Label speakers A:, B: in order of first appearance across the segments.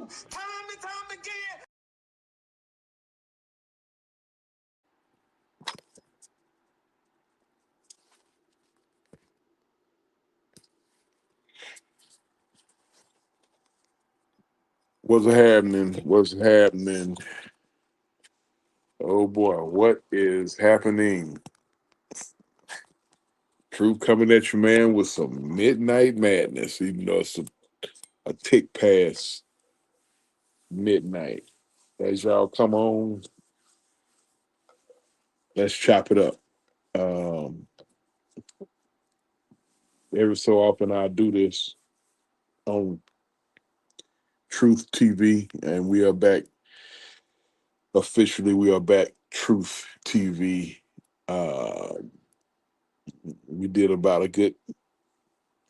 A: time and time again.
B: What's happening? What's happening? Oh boy, what is happening? True coming at you, man, with some midnight madness, even though it's a tick past midnight. As y'all come on, let's chop it up. Um, every so often I do this on Truth TV, and we are back officially. We are back Truth TV. Uh, we did about a good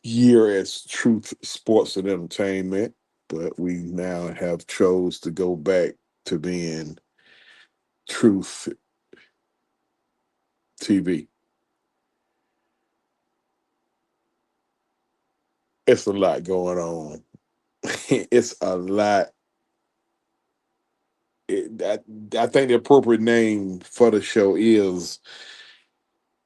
B: year as Truth Sports and Entertainment, but we now have chose to go back to being Truth TV. It's a lot going on. It's a lot. I think the appropriate name for the show is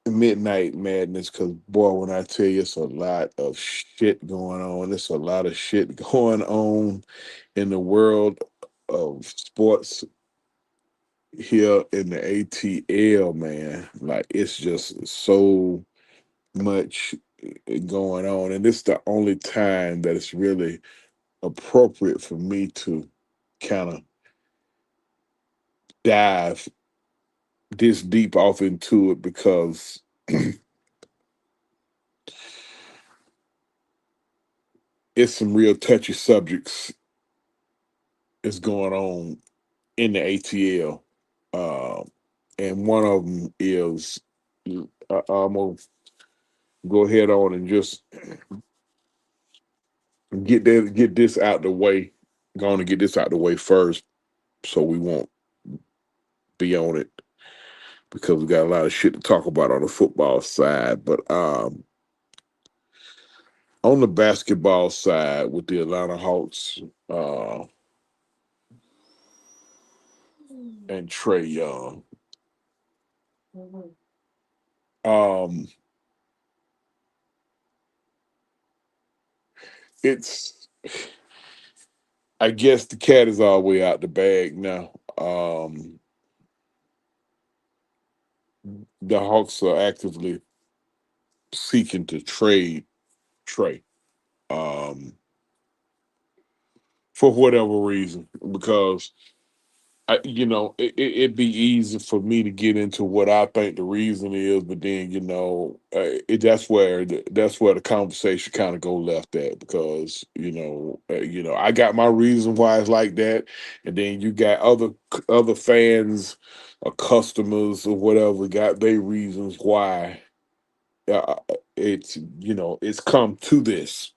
B: Midnight Madness because, boy, when I tell you it's a lot of shit going on, it's a lot of shit going on in the world of sports here in the ATL, man. Like, it's just so much going on. And this is the only time that it's really appropriate for me to kind of dive this deep off into it because it's some real touchy subjects is going on in the ATL. Uh, and one of them is I'm going to go ahead on and just get this out the way. Going to get this out the way first so we won't be on it because we got a lot of shit to talk about on the football side. But on the basketball side with the Atlanta Hawks uh, and Trey Young, um, it's I guess the cat is all the way out the bag now. The Hawks are actively seeking to trade Trey for whatever reason because it'd be easy for me to get into what I think the reason is, but then that's where the conversation kind of go left at because I got my reason why it's like that, and then you got other fans or customers or whatever got their reasons why it's come to this.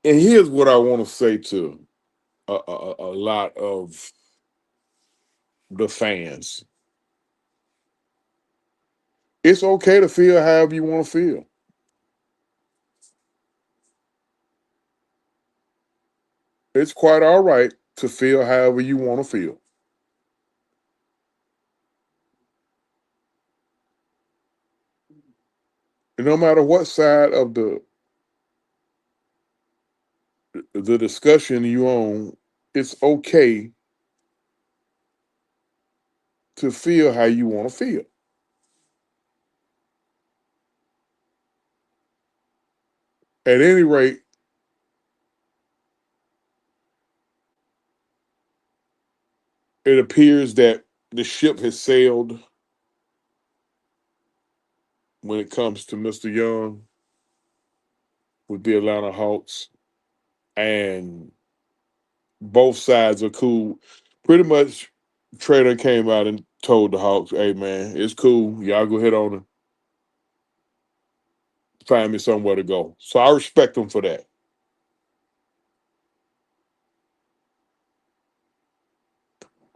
B: And here's what I want to say to a lot of the fans. It's okay to feel however you want to feel. It's quite all right to feel however you want to feel. And no matter what side of the discussion you on, it's okay to feel how you want to feel. At any rate, it appears that the ship has sailed when it comes to Mr. Young with the Atlanta Hawks, and both sides are cool. Pretty much, Trader came out and told the Hawks, "Hey man, it's cool. Y'all go ahead on and find me somewhere to go." So I respect him for that.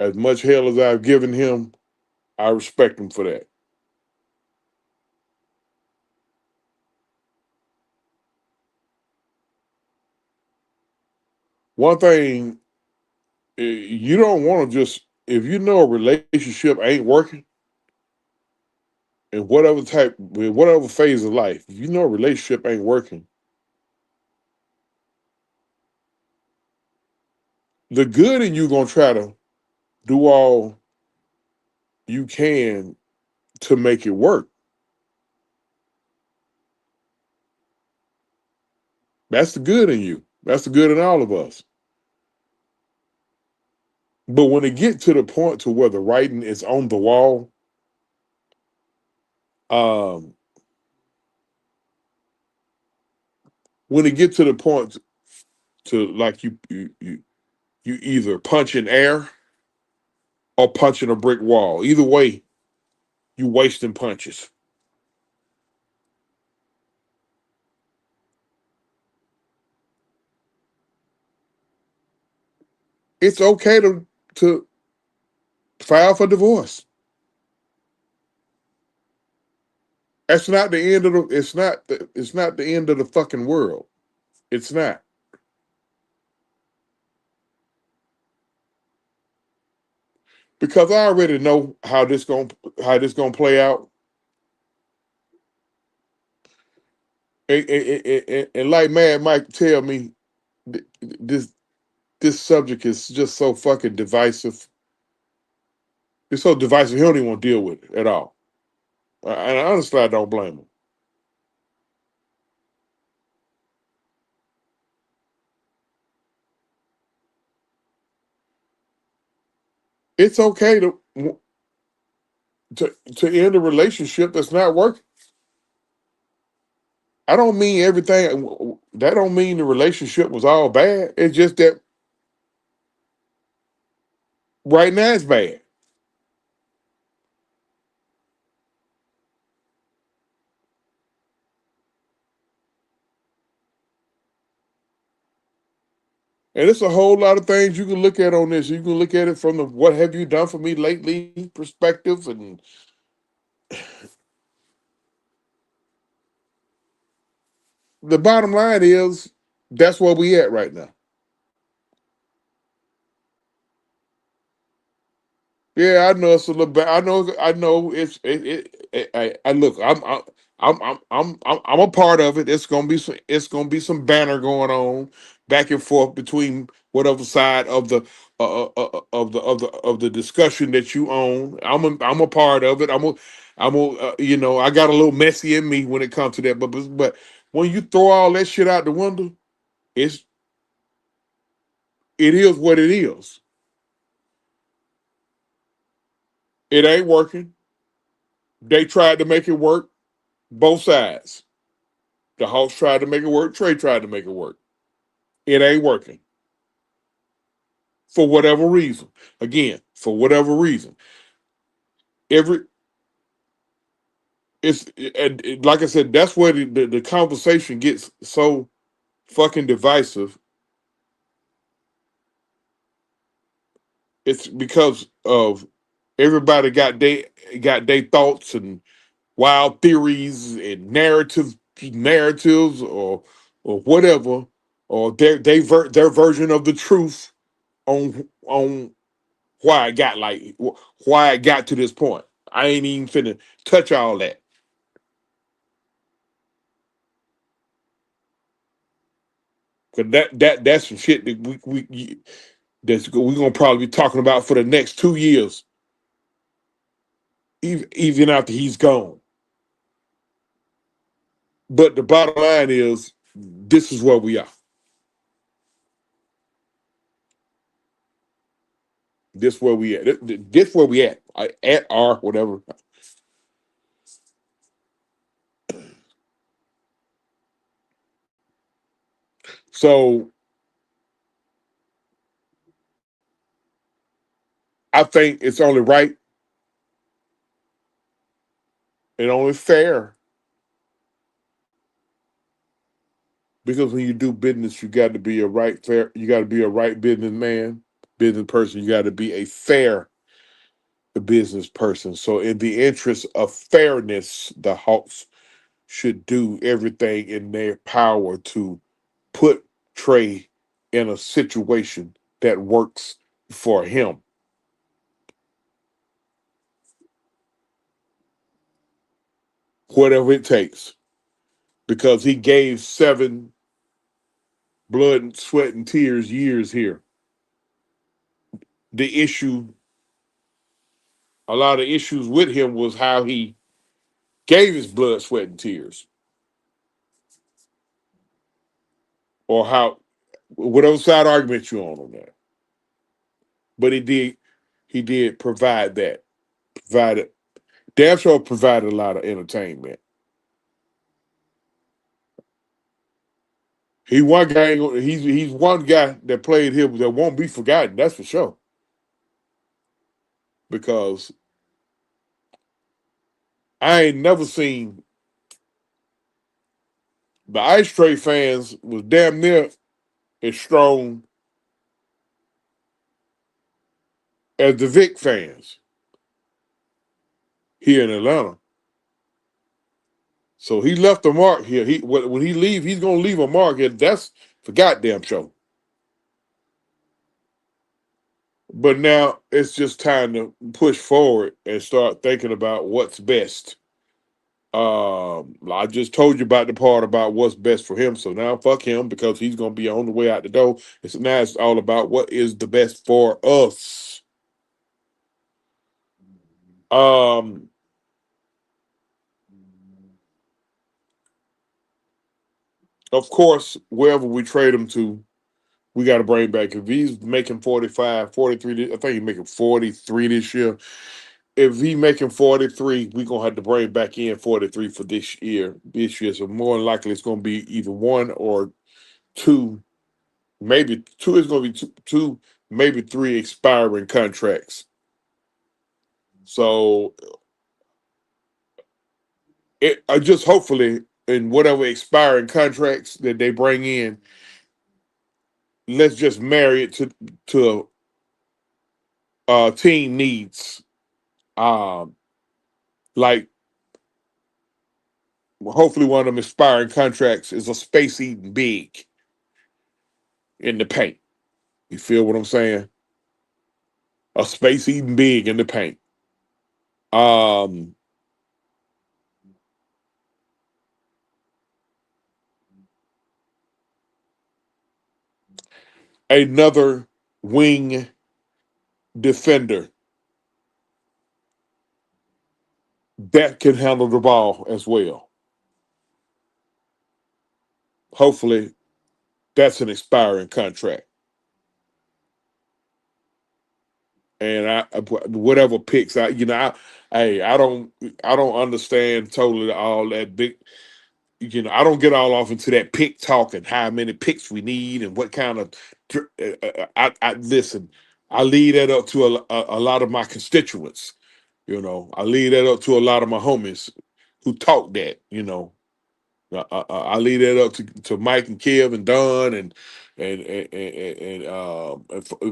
B: As much hell as I've given him, I respect him for that. one thing you don't want to just if you know a relationship ain't working in whatever phase of life, if you know a relationship ain't working, the good in you gonna try to do all you can to make it work. That's the good in you. That's the good in all of us. But when it get to the point to where the writing is on the wall, um, when it get to the point to like you either punch in air or punching a brick wall. Either way, you wasting punches. It's okay to file for divorce. That's not the end of the. It's not the end of the fucking world. It's not because I already know how this gonna play out. And like Mad Mike tell me, this this subject is just so fucking divisive. It's so divisive. He don't even want to deal with it at all. And honestly, I don't blame him. It's okay to end a relationship that's not working. I don't mean everything. That don't mean the relationship was all bad. It's just that right now it's bad, and it's a whole lot of things you can look at on this. You can look at it from the "What have you done for me lately" perspective, and the bottom line is that's where we at right now. Yeah, I know it's a little bit. I know I look. I'm a part of it. It's gonna be some banner going on back and forth between whatever side of the of the discussion that you own. I'm a part of it. I got a little messy in me when it comes to that. But when you throw all that shit out the window, it's it is what it is. It ain't working. They tried to make it work. Both sides. The Hawks tried to make it work. Trey tried to make it work. It ain't working for whatever reason. Again, for whatever reason, every it's and like I said, that's where the conversation gets so fucking divisive. It's because of everybody got they thoughts and wild theories and narratives or whatever or their version of the truth on why I got why I got to this point. I ain't even finna touch all that. Cause that's some shit that we gonna probably be talking about for the next 2 years, even after he's gone. But the bottom line is, this is where we are. This where we at. This where we at or whatever. So I think it's only right and only fair because when you do business, you got to be a right fair. You got to be a right businessman, business person. You got to be a fair business person. So, in the interest of fairness, the Hawks should do everything in their power to put Trey in a situation that works for him, whatever it takes, because he gave 7 blood, sweat, and tears years here. The issue, a lot of issues with him was how he gave his blood, sweat, and tears, or how, whatever side argument you're on that. But he did provide that, provided, damn sure provided a lot of entertainment. He's one guy that played him that won't be forgotten. That's for sure. Because I ain't never seen the Ice Tray fans was damn near as strong as the Vic fans here in Atlanta. So he left a mark here. When he leave, he's gonna leave a mark here. That's for goddamn sure. But now it's just time to push forward and start thinking about what's best. I just told you about the part about what's best for him. So now fuck him because he's gonna be on the way out the door. Now it's all about what is the best for us. Um, of course, wherever we trade him to, we got to bring back. If he's making 45, 43, I think he's making 43 this year. If he making 43, we're gonna have to bring back in 43 for this year. So more than likely it's gonna be either one or two, maybe two is gonna be two, maybe three expiring contracts. So I just hopefully in whatever expiring contracts that they bring in, let's just marry it to team needs. Um, like hopefully one of them expiring contracts is a space eating big in the paint. You feel what I'm saying? A space eating big in the paint. Um, another wing defender that can handle the ball as well. Hopefully, that's an expiring contract. And whatever picks I don't understand totally all that big. I don't get all off into that pick talk and how many picks we need and what kind of. I listen. I leave that up to a lot of my constituents. I leave that up to a lot of my homies who talk that. I leave that up to Mike and Kev and Don and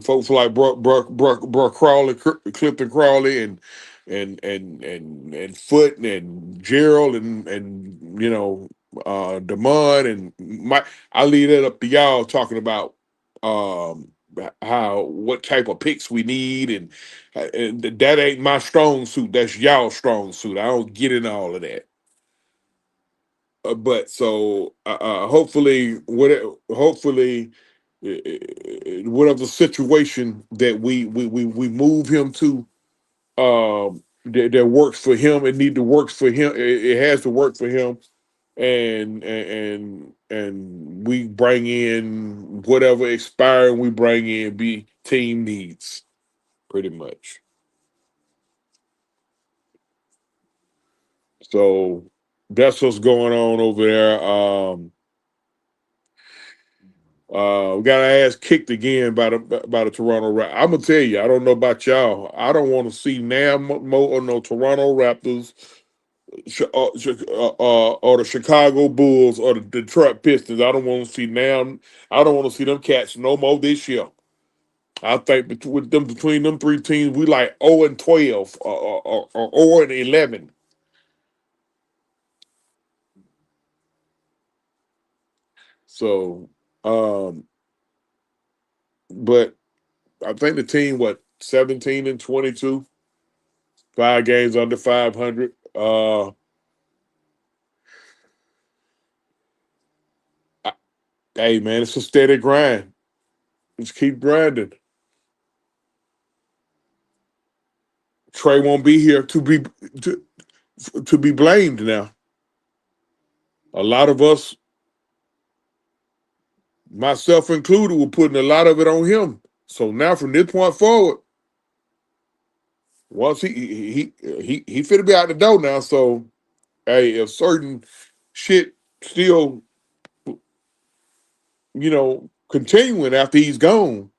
B: folks like Brock Crawley, Clifton Crawley, and Foot and Gerald and Damon and Mike. I leave that up to y'all talking about um, how what type of picks we need and that ain't my strong suit. That's y'all strong suit. I don't get in all of that. But so hopefully whatever situation that we move him to that works for him, it need to work for him. It has to work for him, and we bring in whatever expiring we bring in be team needs pretty much. So that's what's going on over there. We got our ass kicked again by the Toronto Raptors. I'm gonna tell you, I don't know about y'all. I don't want to see now more or no Toronto Raptors, or the Chicago Bulls or the Detroit Pistons. I don't want to see now. I don't want to see them cats no more this year. I think between them three teams, we like 0-12 or 0-11. So, um, but I think the team, what, 17-22, 5 games under 500. I- hey man, it's a steady grind. Just keep grinding. Trey won't be here to, to be blamed now. A lot of us, myself included, were putting a lot of it on him. So now from this point forward, once he finna be out the door now. So hey, if certain shit still, continuing after he's gone,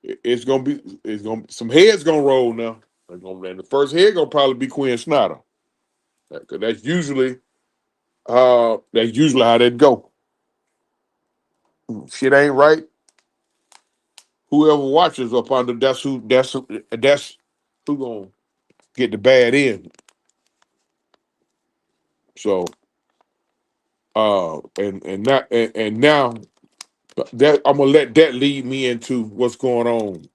B: it's gonna some heads gonna roll now. And the first head gonna probably be Quinn Snyder. Cause that's usually how that go. Shit ain't right. Whoever watches up under that's who gonna get the bad end. So and now that I'm gonna let that lead me into what's going on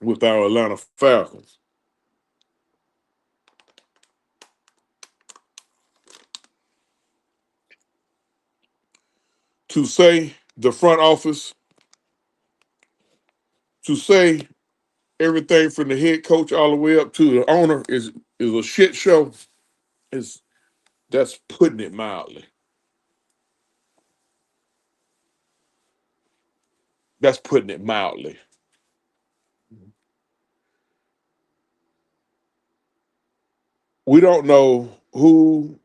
B: with our Atlanta Falcons. To say the front office, to say everything from the head coach all the way up to the owner is a shit show. Is That's putting it mildly. That's putting it mildly. We don't know who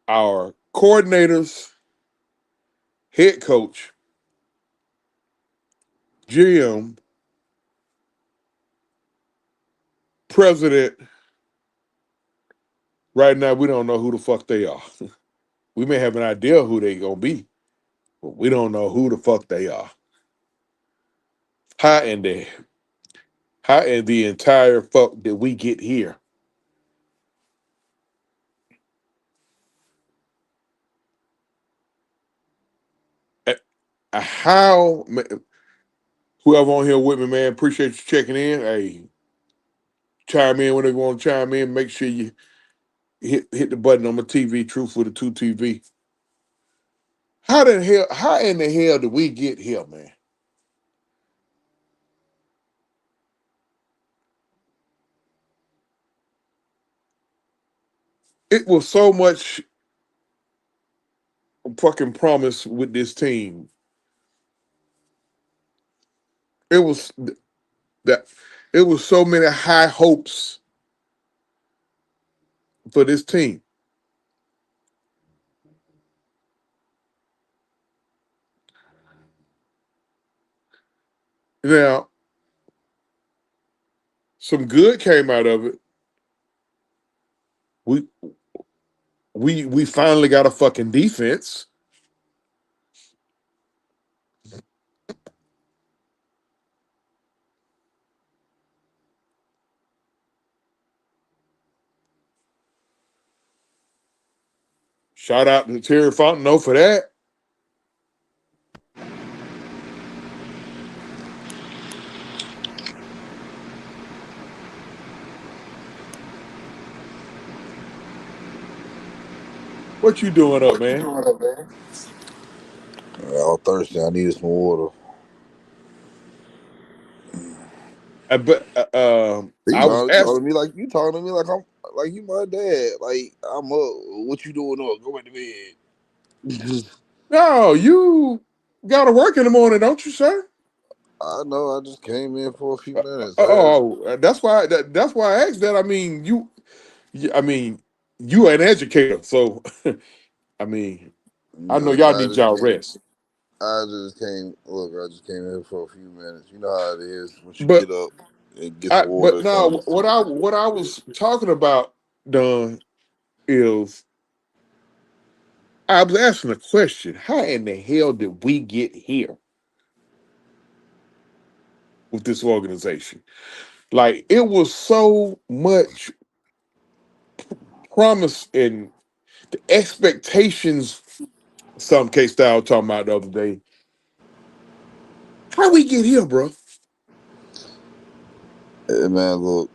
B: our coordinators, head coach, GM, president. Right now, we don't know who the fuck they are. We may have an idea who they gonna be, but we don't know who the fuck they are. How in the how in the entire fuck did we get here? Eh, How whoever on here with me, man, appreciate you checking in. Hey, chime in whenever you want to chime in. Make sure you hit the button on my TV, Truth for the Two TV. How in the hell did we get here, man? It was so much fucking promise with this team. It was that it was so many high hopes for this team. Now, some good came out of it. We we finally got a fucking defense. Shout out to Terry Fontenot for that. What you doing up, man?
C: All thirsty. I needed some water.
B: I was
C: You talking
B: asked.
C: to me like I'm like you my dad. Like I'm up. What you doing up? Go back to bed.
B: No, you got to work in the morning, don't you, sir?
C: I know. I just came in for a few
B: Uh,
C: minutes.
B: that's why I asked that. I mean, I mean, you an educator, so I mean, I know
C: Look,
B: y'all need y'all rest.
C: I just came. Look, I just came in for a few minutes. You know how it is once you
B: But
C: get up and get some
B: but
C: water.
B: no,
C: Kind of
B: what I
C: get it.
B: was talking about, Don, is I was asking a question: how in the hell did we get here with this organization? Like it was so much promise and the expectations Some K Style talking about the other day. How we get here, bro?
C: Man, look,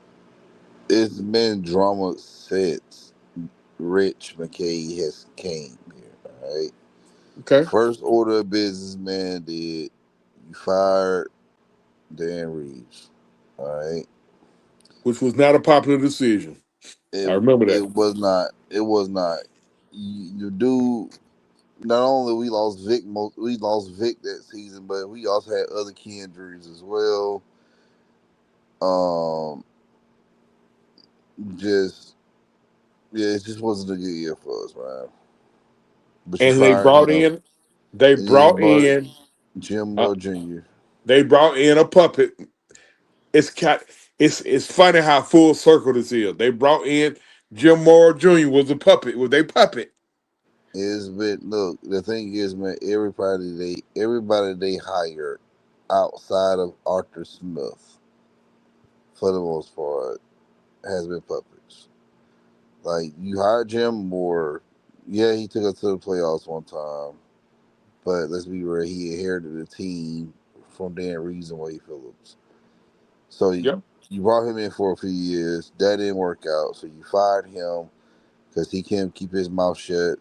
C: it's been drama since Rich McKay has came here. All right.
B: Okay,
C: First order of business, man, did you fired Dan Reeves. All right.
B: which was not a popular decision.
C: It
B: I remember that.
C: it was not. It was not. You do. Not only we lost Vic that season, but we also had other key injuries as well. Um, just yeah, it just wasn't a good year for us, man. But you
B: And they
C: fired
B: brought
C: him,
B: in, they
C: and then you
B: brought
C: brought
B: in,
C: Jim
B: uh,
C: Moore Jr.
B: they brought in a puppet. It's cat. It's funny how full circle this is. They brought in Jim Moore Jr. was a puppet. Was they puppet?
C: Is but look, the thing is, man, everybody they hired outside of Arthur Smith, for the most part, has been puppets. Like you hired Jim Moore, yeah, he took us to the playoffs one time, but let's be real, he inherited a team from Dan Reeves and Wade Phillips. So
B: Yep.
C: you brought him in for a few years, that didn't work out, so you fired him because he can't keep his mouth shut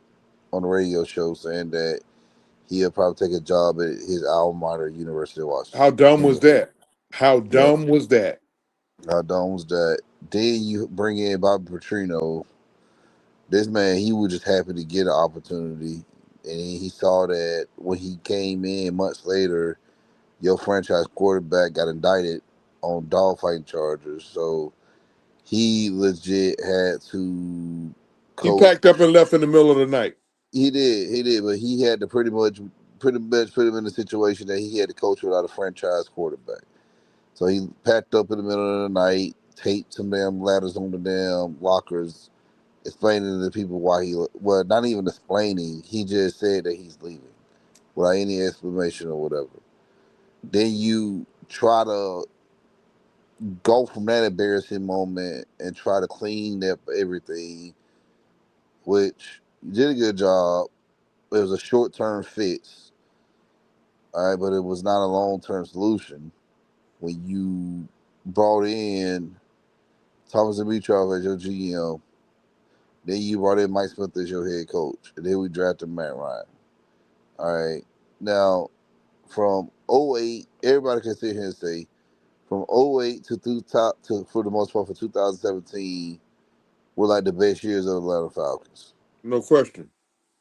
C: on the radio show saying that he'll probably take a job at his alma mater, University of
B: How
C: Washington.
B: dumb was
C: University.
B: that? How
C: Yep.
B: dumb was that?
C: How dumb was that? Then you bring in Bobby Petrino. This man, he was just happy to get an opportunity. And he saw that when he came in months later, your franchise quarterback got indicted on dogfighting charges. So he legit had to
B: He packed up
C: coach.
B: and left in the middle of the night.
C: He did, but he had to pretty much put him in a situation that he had to coach without a franchise quarterback. So he packed up in the middle of the night, taped some damn ladders on the damn lockers, explaining to the people why well, not even explaining, he just said that he's leaving without any explanation or whatever. Then you try to go from that embarrassing moment and try to clean up everything, which you did a good job. It was a short term fix, all right, but it was not a long term solution. When you brought in Thomas Dimitrov as your GM, then you brought in Mike Smith as your head coach, and then we drafted Matt Ryan. All right, now from '08, everybody can sit here and say from '08 to through top to for the most part for 2017 were like the best years of the Atlanta Falcons.
B: No question.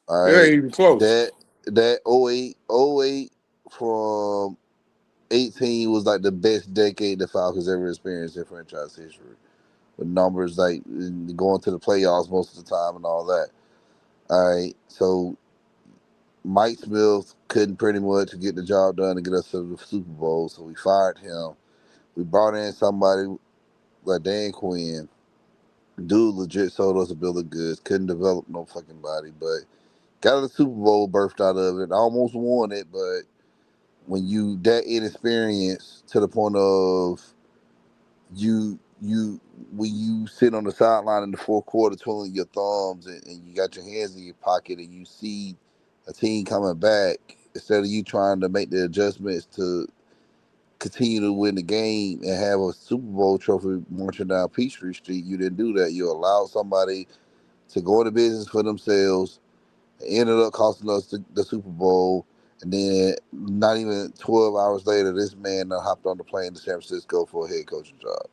C: All
B: It
C: right,
B: ain't even close.
C: that '08 from 18 was like the best decade the Falcons ever experienced in franchise history. With numbers like going to the playoffs most of the time and all that. All right, so Mike Smith couldn't pretty much get the job done to get us to the Super Bowl, so we fired him. We brought in somebody like Dan Quinn. Dude legit sold us a bill of goods. Couldn't develop no fucking body, but got the Super Bowl birthed out of it. Almost won it, but when you that inexperienced to the point of you when you sit on the sideline in the fourth quarter twiddling your thumbs and you got your hands in your pocket and you see a team coming back instead of you trying to make the adjustments to continue to win the game and have a Super Bowl trophy marching down Peachtree Street, you didn't do that. You allowed somebody to go into business for themselves. It ended up costing us the Super Bowl. And then not even 12 hours later, this man hopped on the plane to San Francisco for a head coaching job.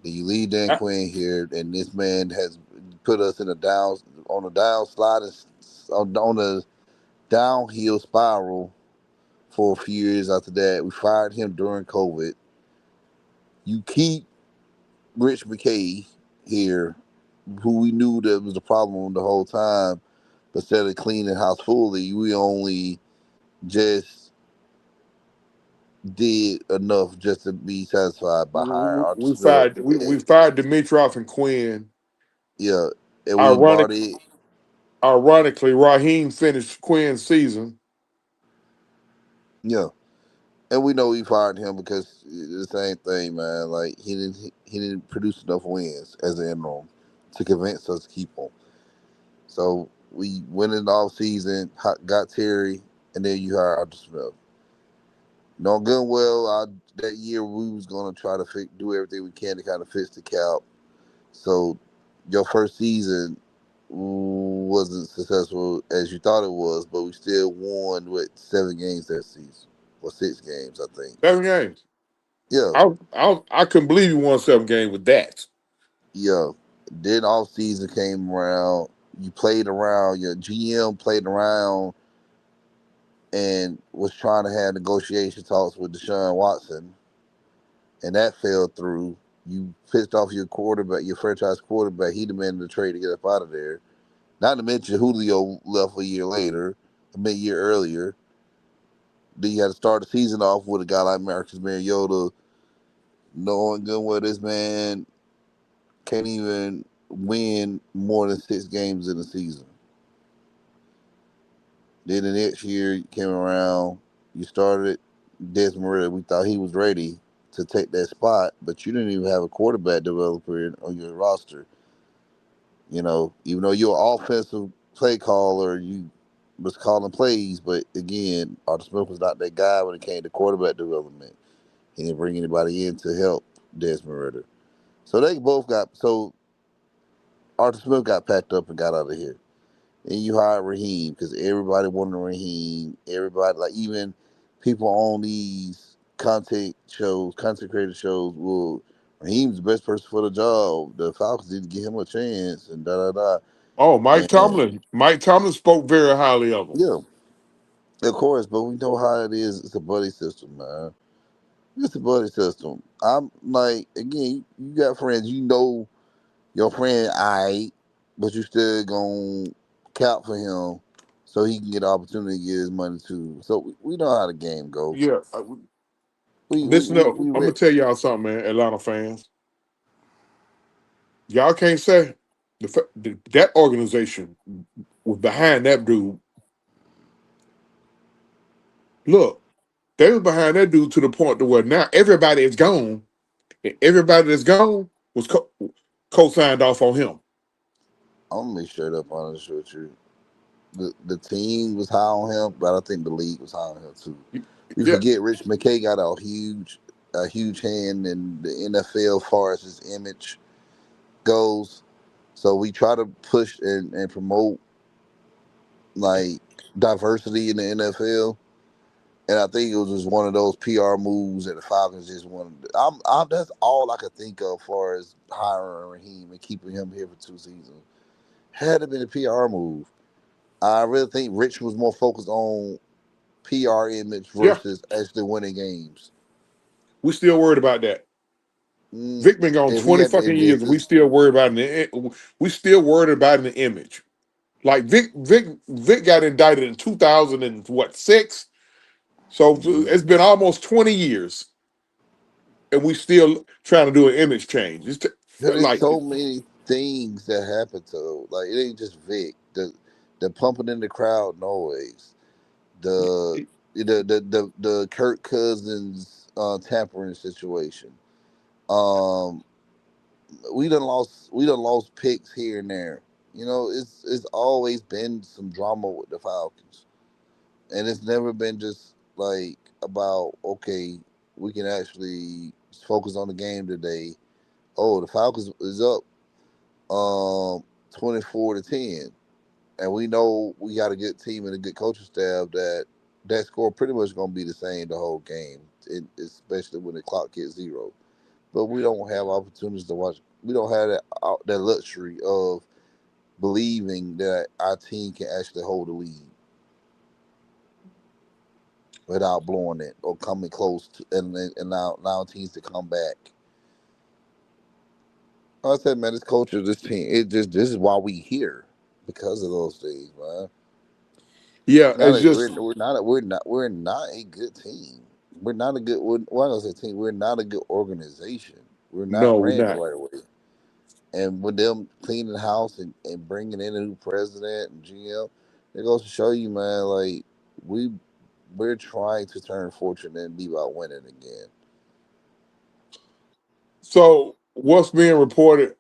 C: Then you leave Dan
B: I,
C: Quinn here, and this man has put us in a down on a down slide on a downhill spiral for a few years after that. We fired him during COVID. You keep Rich McKay here, who we knew that was the problem the whole time, but instead of cleaning house fully, we only just did enough just to be satisfied by hiring Arthur
B: we
C: Smith.
B: fired we fired Dimitrov and Quinn.
C: Yeah, and we brought
B: Ironic,
C: it.
B: ironically, Raheem finished Quinn's season.
C: Yeah, and we know we fired him because the same thing, man. Like he didn't produce enough wins as an interim to convince us to keep him. So We went in the off season, got Terry, and then you hired Arthur Smith. No good well that year we was gonna try to do everything we can to kind of fix the cap. So your first season wasn't successful as you thought it was, but we still won with 7 games that season or 6 games, I think.
B: 7 games.
C: Yeah,
B: I couldn't believe you won 7 games with that.
C: yeah. Then off season came around. You played around. Your GM played around and was trying to have negotiation talks with Deshaun Watson, and that fell through. You pissed off your quarterback, your franchise quarterback. He demanded a trade to get up out of there. Not to mention Julio left a year later, a mid-year earlier. Then you had to start the season off with a guy like Marcus Mariota, knowing good well this man can't even win more than 6 games in a season. Then the next year came around, you started Desmond Ritter. We thought he was ready to take that spot, but you didn't even have a quarterback developer on your roster. Even though you're an offensive play caller, you was calling plays, but again, Arthur Smith was not that guy when it came to quarterback development. He didn't bring anybody in to help Desmond Ritter. So Arthur Smith got packed up and got out of here. And you hired Raheem because everybody wanted Raheem. Everybody, like even people on these content creator shows, will Raheem's the best person for the job. The Falcons didn't give him a chance, and da da da.
B: Oh, Mike
C: And
B: Tomlin. Mike Tomlin spoke very highly of him.
C: yeah, of course, but we know how it is. It's a buddy system, man. It's a buddy system. I'm like, again, you got friends. You know your friend, but you still gonna count for him so he can get the opportunity to get his money too. So we know how the game go.
B: Yeah.
C: We we
B: Listen
C: we,
B: up.
C: we
B: I'm
C: re-
B: gonna tell y'all something, man. Atlanta fans, y'all can't say that organization was behind that dude. Look, they was behind that dude to the point to where now everybody is gone, and everybody that's gone was co-signed off on him.
C: I'm gonna be straight up honest with you. The team was high on him, but I think the league was high on him too. We
B: Yeah.
C: forget Rich McKay got a huge hand in the NFL as far as his image goes. So we try to push and promote like diversity in the NFL. And I think it was just one of those PR moves that the Falcons just wanted. That's all I could think of as far as hiring Raheem and keeping him here for 2 seasons. Had it been a PR move, I really think Rich was more focused on PR image
B: Yeah.
C: versus actually winning games.
B: We still worried about that.
C: Mm,
B: Vic been gone
C: if he
B: 20
C: had,
B: fucking
C: if
B: years, and we
C: this,
B: still worried about it. We still worried about the image. Like Vic got indicted in 2000 and what 6. So
C: mhm.
B: it's been almost 20 years, and we still trying to do an image change.
C: There's
B: Like,
C: so many things that happen to like it ain't just Vic. The pumping in the crowd noise, the the Kirk Cousins tampering situation. Um, we done lost picks here and there. It's always been some drama with the Falcons, and it's never been just like about okay, we can actually focus on the game today. Oh, the Falcons is up 24-10, and we know we got a good team and a good coaching staff that score pretty much gonna be the same the whole game, especially when the clock hits zero. But we don't have opportunities to watch. We don't have that luxury of believing that our team can actually hold the lead without blowing it or coming close to, and allow teams to come back. Like I said, man, this culture, this team, this is why we here because of those things, man.
B: yeah,
C: Not
B: it's
C: a,
B: just
C: we're not a good team. We're not a good. Well, I don't say team. We're not a good organization. We're
B: no,
C: not
B: we're
C: ran the
B: not.
C: right way. And with them cleaning the house and bringing in a new president and GM, it goes to show you, man. Like we we're trying to turn fortune and be about winning again.
B: So what's being reported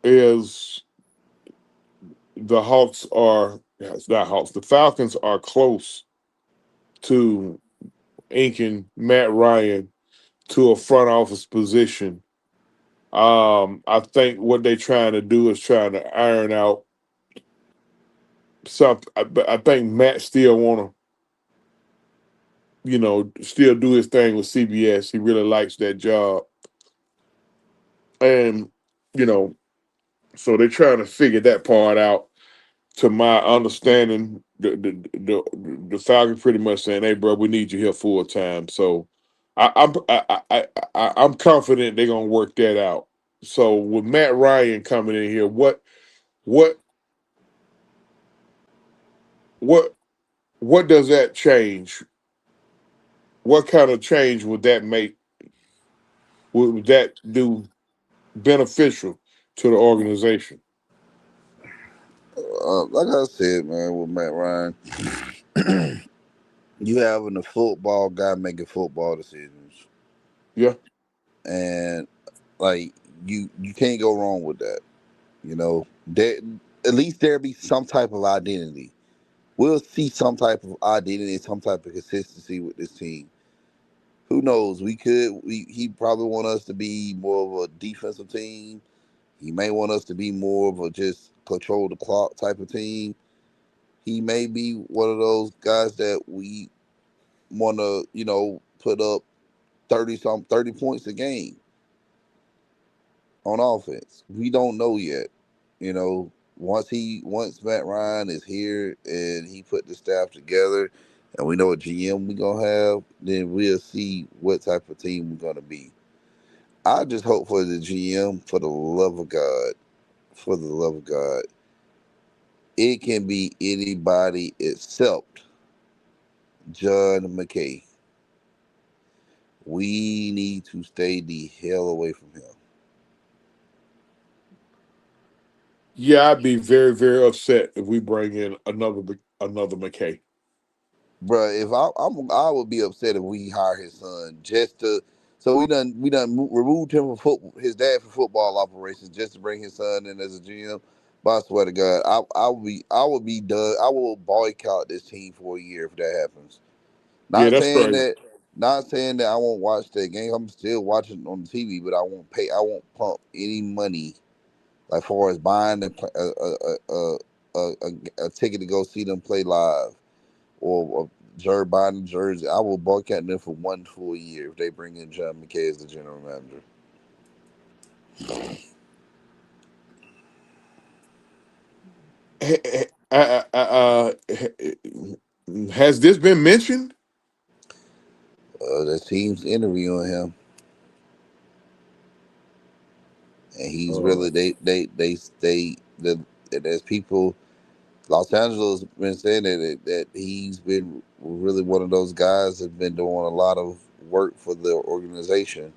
B: is the Hawks are it's not Hawks. The Falcons are close to inking Matt Ryan to a front office position. I think what they're trying to do is trying to iron out something. I think Matt still want to, still do his thing with CBS. He really likes that job, and you know, so they're trying to figure that part out. To my understanding, the Falcons pretty much saying, "Hey, bro, we need you here full time." So I'm confident they're gonna work that out. So with Matt Ryan coming in here, what what what does that change? What kind of change would that make? Would that do beneficial to the organization?
C: Like I said, man, with Matt Ryan, you having a football guy making football decisions,
B: Yeah,
C: and like you can't go wrong with that. You know, there at least there be some type of identity. We'll see some type of identity, some type of consistency with this team. Who knows? He probably want us to be more of a defensive team. He may want us to be more of a just control the clock type of team. He may be one of those guys that we want to, put up 30 points a game on offense. We don't know yet. Once Matt Ryan is here and he put the staff together and we know what GM we gonna have, then we'll see what type of team we're gonna be. I just hope for the GM, for the love of God, for the love of God, it can be anybody except John McKay. We need to stay the hell away from him.
B: yeah, I'd be very very upset if we bring in another McKay.
C: Bruh, if I would be upset if we hire his son just to. So removed him from his dad from football operations just to bring his son in as a GM. But I swear to God, I would be done. I will boycott this team for a year if that happens.
B: Yeah,
C: Not
B: that's
C: saying
B: crazy.
C: that, not saying that I won't watch that game. I'm still watching on the TV, but I won't pay. I won't pump any money like far as buying a ticket to go see them play live or buying a jersey. I will boycott them for one full year if they bring in John McKay as the general manager.
B: Has this been mentioned?
C: The team's interviewing him, and he's
B: Uh,
C: really the there's people. Los Angeles been saying that he's been really one of those guys that's been doing a lot of work for the organization,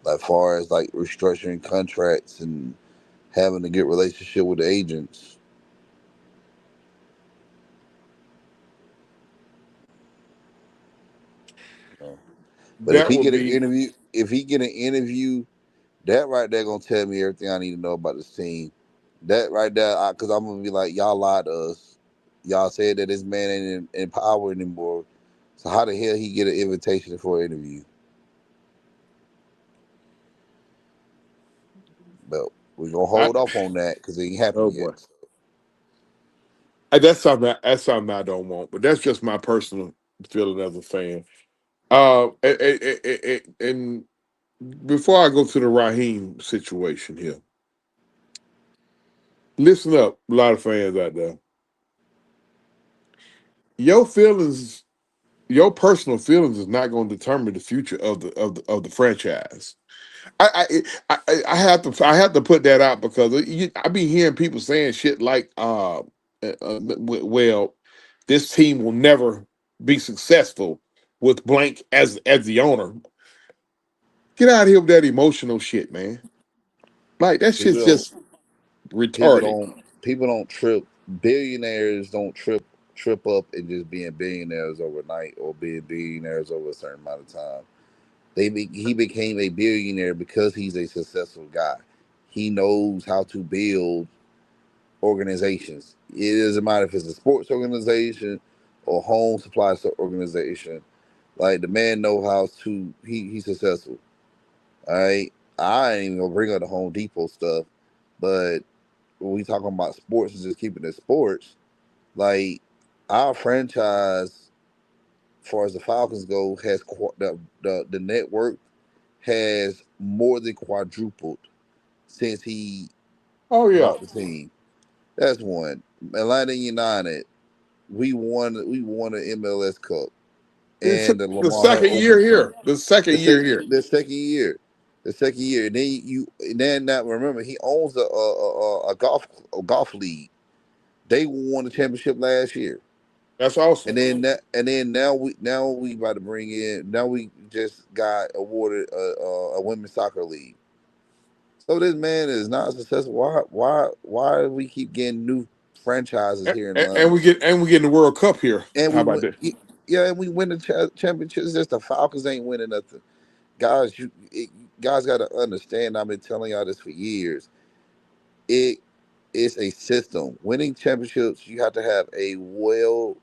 C: like far as like restructuring contracts and having a good relationship with the agents. You know. But
B: that would be
C: if he get an interview, that right there gonna tell me everything I need to know about this team. That right there, because I'm gonna be like, y'all lied to us. Y'all said that this man ain't in power anymore. So how the hell he get an invitation for an interview? But we're gonna
B: I,
C: hold off on that because it ain't
B: oh
C: happened
B: boy.
C: yet.
B: That's something I don't want, but that's just my personal feeling as a fan. And before I go to the Raheem situation here, listen up, a lot of fans out there. Your feelings, your personal feelings, is not going to determine the future of the franchise. I have to put that out because I be hearing people saying shit like, well, this team will never be successful with blank as the owner. Get out of here with that emotional shit, man. Like that
C: People
B: shit's
C: don't.
B: just
C: People
B: retarded.
C: don't. People don't trip. Billionaires don't trip up and just being billionaires overnight or being billionaires over a certain amount of time. He became a billionaire because he's a successful guy. He knows how to build organizations. It doesn't matter if it's a sports organization or home supply organization. Like the man know how to he's successful. All right. I ain't even gonna bring up the Home Depot stuff, but when we talking about sports and just keeping it sports, like our franchise, as far as the Falcons go, has the network has more than quadrupled since he
B: Oh yeah.
C: bought the team. That's one. Atlanta United, we won an MLS Cup
B: It's
C: and the
B: the
C: Lamar
B: second
C: Odom
B: year
C: Trophy.
B: here. The second
C: The
B: year
C: second
B: here.
C: the second year, the second year, and then now remember he owns a golf league. They won the championship last year,
B: That's awesome.
C: and then now we about to bring in now we just got awarded a women's soccer league. So this man is not successful. Why do we keep getting new franchises here in
B: And
C: Atlanta?
B: we get in the World Cup here.
C: And
B: How
C: we
B: about
C: win,
B: that?
C: yeah, and we win the championships. Just the Falcons ain't winning nothing, guys. Guys got to understand. I've been telling y'all this for years. It is a system. Winning championships, you have to have a well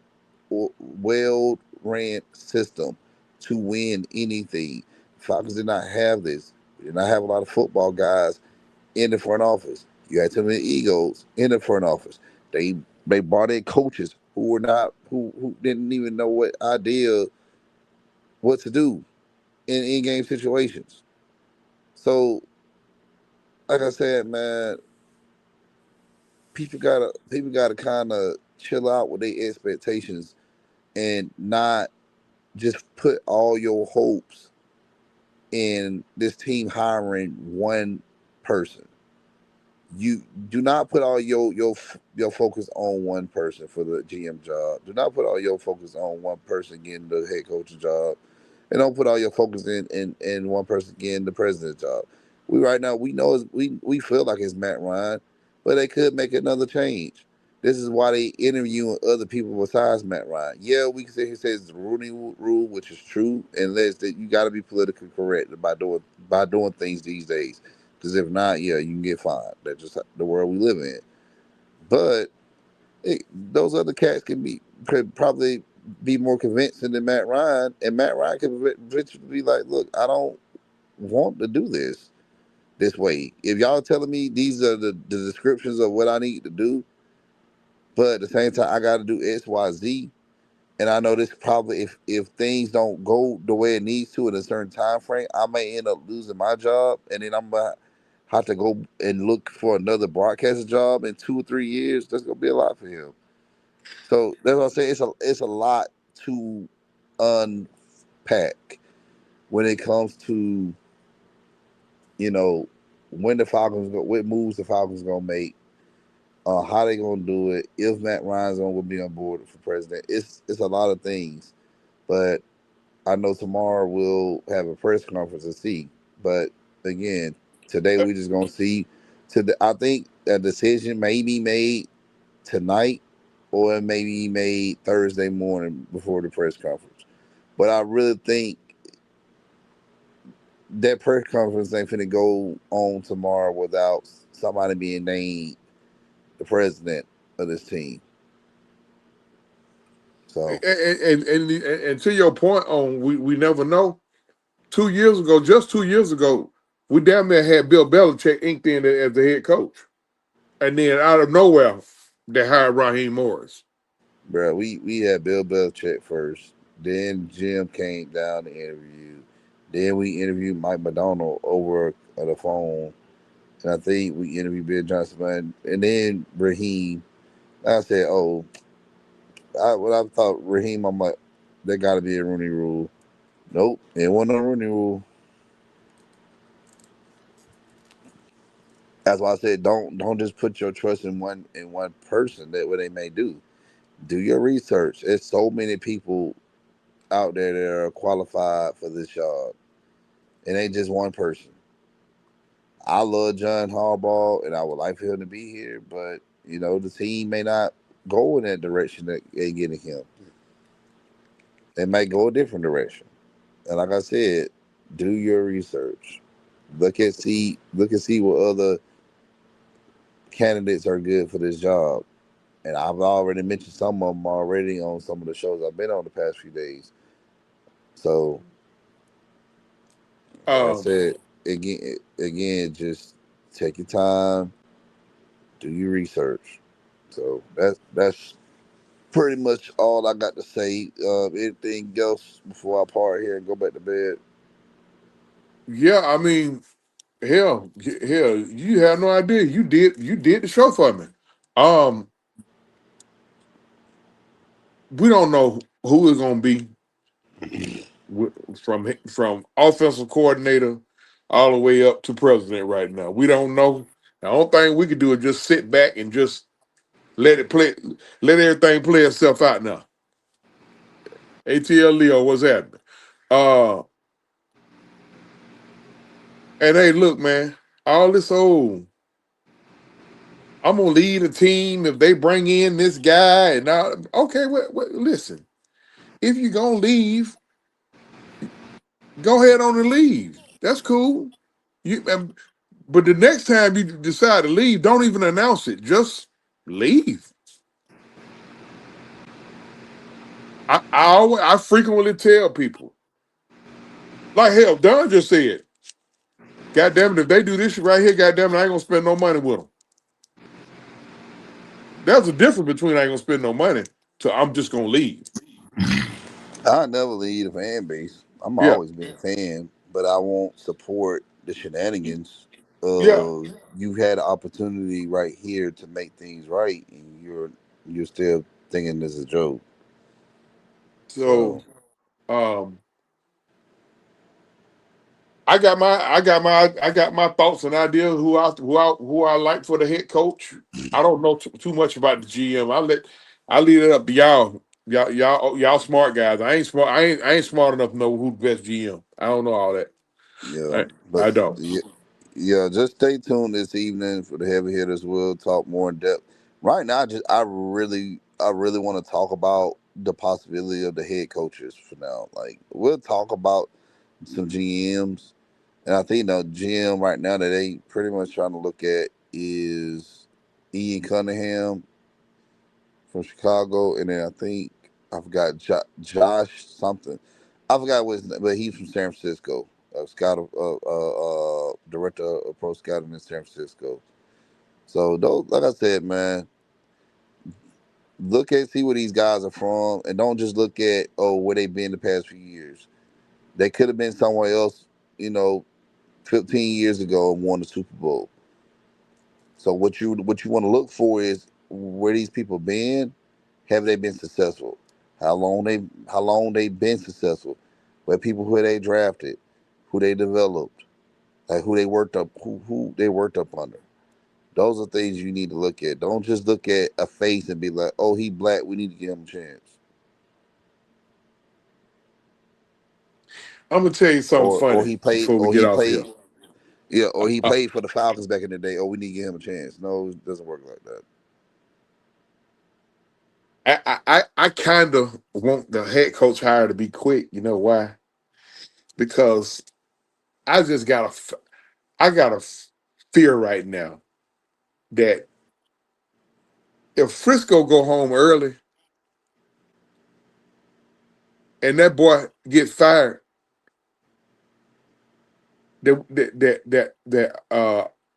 C: ran system to win anything. Falcons did not have this. We did not have a lot of football guys in the front office. You had too many egos in the front office. They brought in coaches who were not who didn't even know what to do in game situations. So, like I said, man, people gotta kind of chill out with their expectations and not just put all your hopes in this team hiring one person. You do not put all your focus on one person for the GM job. Do not put all your focus on one person getting the head coach's job, and don't put all your focus in one person getting the president's job. We right now we know we feel like it's Matt Ryan, but they could make another change. This is why they interviewing other people besides Matt Ryan. Yeah, we can say he says the Rooney Rule, which is true, unless that you got to be politically correct by doing things these days. Because if not, yeah, you can get fined. That's just the world we live in. But those other cats could probably be more convincing than Matt Ryan, and Matt Ryan could eventually be like, "Look, I don't want to do this way. If y'all telling me these are the descriptions of what I need to do, but at the same time I got to do X, Y, Z, and I know this probably if things don't go the way it needs to in a certain time frame, I may end up losing my job, and then I'm gonna have to go and look for another broadcaster job in 2 or 3 years. That's gonna be a lot for him. So that's what I say. It's a lot to unpack when it comes to you know when the Falcons go, what moves the Falcons gonna make, how they gonna do it, if Matt Ryan's gonna be on board for president. It's a lot of things, but I know tomorrow we'll have a press conference to see. But again, today we just gonna see. I think a decision may be made tonight, or it may be made Thursday morning before the press conference. But I really think that press conference ain't finna go on tomorrow without somebody being named the president of this team. So,
B: And to your point on we never know. 2 years ago, just 2 years ago, we damn near had Bill Belichick inked in as the head coach, and then out of nowhere, they hired Raheem Morris.
C: bro, we had Bill Belichick first. Then Jim came down to interview. Then we interviewed Mike McDonald over the phone. And I think we interviewed Bill Johnson. And then Raheem. I said, oh, when I thought Raheem, I'm like, there got to be a Rooney rule. Nope, it wasn't no Rooney rule. That's why I said don't just put your trust in one person that what they may do. Do your research. There's so many people out there that are qualified for this job. It ain't just one person. I love John Harbaugh, and I would like for him to be here, but the team may not go in that direction that they getting him. They might go a different direction. And like I said, do your research. Look and see what other candidates are good for this job. And I've already mentioned some of them already on some of the shows I've been on the past few days. So, like I
B: Um,
C: said, again, just take your time, do your research. So that's pretty much all I got to say. Anything else before I part here and go back to bed?
B: yeah, I mean, hell, you have no idea. You did the show for me. Um, we don't know who it's gonna be from offensive coordinator all the way up to president right now. We don't know. The only thing we could do is just sit back and just let it play, let everything play itself out now. ATL Leo, what's happening? Uh, and hey, look, man, all this old. I'm gonna lead a team if they bring in this guy and now. Okay, listen. If you're gonna leave, go ahead on and leave. That's cool. But the next time you decide to leave, don't even announce it. Just leave. I frequently tell people, like hell, Don just said, God damn it, if they do this shit right here, God damn it, I ain't gonna spend no money with them. There's a difference between I ain't gonna spend no money to I'm just gonna leave.
C: I never leave the fan base. I'm
B: Yeah,
C: always been a fan, but I won't support the shenanigans.
B: yeah.
C: You've had an opportunity right here to make things right, and you're still thinking this is a joke.
B: So
C: So
B: um I got my thoughts and ideas who I like for the head coach. I don't know too much about the GM. I leave it up to y'all. Y'all smart guys. I ain't smart. I ain't smart enough to know who the best GM. I don't know all that.
C: yeah,
B: I,
C: but
B: I don't.
C: yeah, yeah, just stay tuned this evening for the heavy hitters. We'll talk more in depth. Right now, I really want to talk about the possibility of the head coaches for now. Like we'll talk about some GMs. And I think the GM right now that they pretty much trying to look at is Ian Cunningham from Chicago, and then I think I forgot Josh something. I forgot what his name, but he's from San Francisco. Director of pro scouting in San Francisco. So those, like I said, man, look at see where these guys are from, and don't just look at where they've been the past few years. They could have been somewhere else, you know, 15 years ago and won the Super Bowl. So what you want to look for is where these people been. Have they been successful? How long they been successful? Where people who they drafted, who they developed, like who they worked up under. Those are things you need to look at. Don't just look at a face and be like, oh, he black. We need to give him a chance.
B: I'm gonna tell you something
C: Or
B: funny
C: he played
B: before we
C: or
B: get
C: he
B: off
C: played
B: here.
C: yeah or he
B: I
C: played for the Falcons back in the day. Oh, we need to give him a chance. No, it doesn't work like that.
B: I kind of want the head coach hire to be quick. You know why? Because I just got a fear right now that if Frisco go home early and that boy get fired, that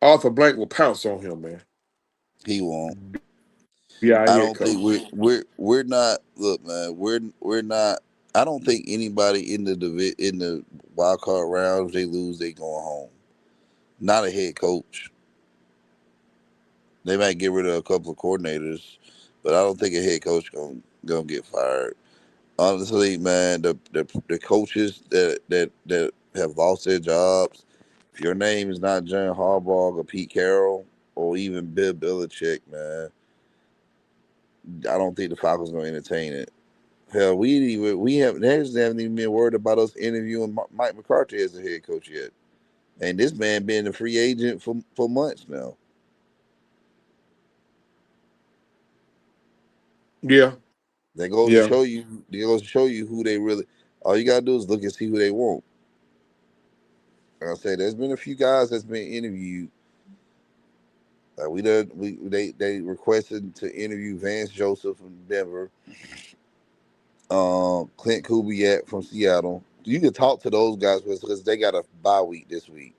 B: Arthur Blank will pounce on him, man.
C: He won't.
B: Be our
C: I
B: head
C: don't think
B: coach.
C: we're not. Look, man, we're not. I don't think anybody in the wild card round, if they lose, they going home. Not a head coach. They might get rid of a couple of coordinators, but I don't think a head coach gonna get fired. Honestly, man, the coaches that have lost their jobs, if your name is not John Harbaugh or Pete Carroll or even Bill Belichick, man, I don't think the Falcons gonna entertain it. Hell, they haven't even been worried about us interviewing Mike McCarthy as a head coach yet, and this man been a free agent for months now.
B: Yeah,
C: That goes to
B: yeah.
C: show you. That goes to show you who they really. All you gotta do is look and see who they want. Like I said, there's been a few guys that's been interviewed, They requested to interview Vance Joseph from Denver, Clint Kubiak from Seattle. You can talk to those guys because they got a bye week this week.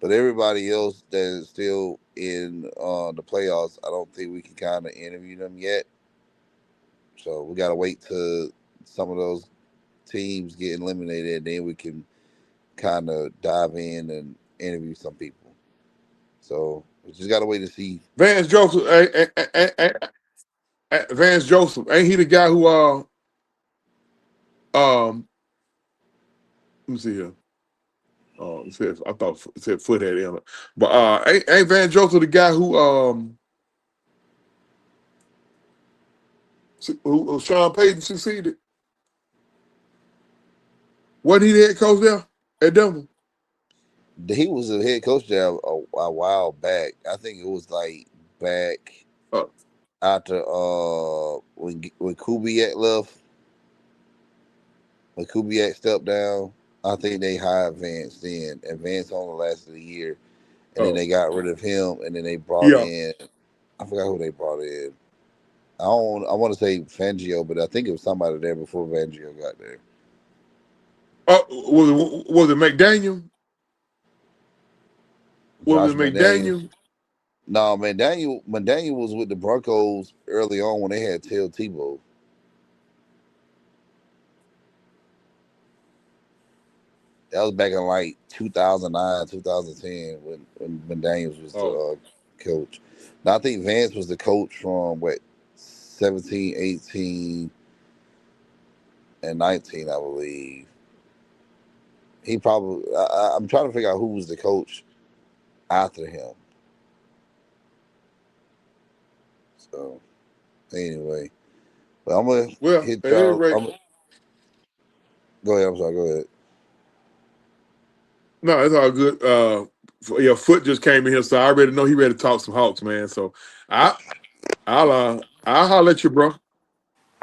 C: But everybody else that is still in the playoffs, I don't think we can kind of interview them yet. So we got to wait till some of those teams get eliminated, and then we can kind of dive in and interview some people. So we just got to wait to see.
B: Vance Joseph, Vance Joseph, ain't he the guy who let me see here. It said, I thought it said Foothead in it, but ain't Van Joseph the guy who Sean Payton succeeded? Wasn't he the head coach there at Denver?
C: He was a head coach there a while back. I think it was like back
B: Uh,
C: after when Kubiak left, when Kubiak stepped down. I think they hired Vance then, and Vance only lasted a year, and then
B: oh,
C: they got rid of him, and then they brought
B: yeah.
C: in. I forgot who they brought in. I don't. I want to say Fangio, but I think it was somebody there before Fangio got there.
B: Was it McDaniel? Was
C: Josh
B: it
C: McDaniels.
B: McDaniel?
C: No, McDaniel was with the Broncos early on when they had Till Tebow. That was back in like 2009, 2010 when McDaniels was the
B: Oh,
C: coach. Now I think Vance was the coach from what 17, 18, and 19, I believe. He probably. I'm trying to figure out who was the coach after him. So anyway, but I'm gonna
B: well,
C: hit
B: at any
C: y'all.
B: rate,
C: Go ahead. I'm sorry. Go ahead.
B: no, it's all good. Yeah, Foot just came in here, so I already know he ready to talk some Hawks, man. So I, I'll holler at you, bro.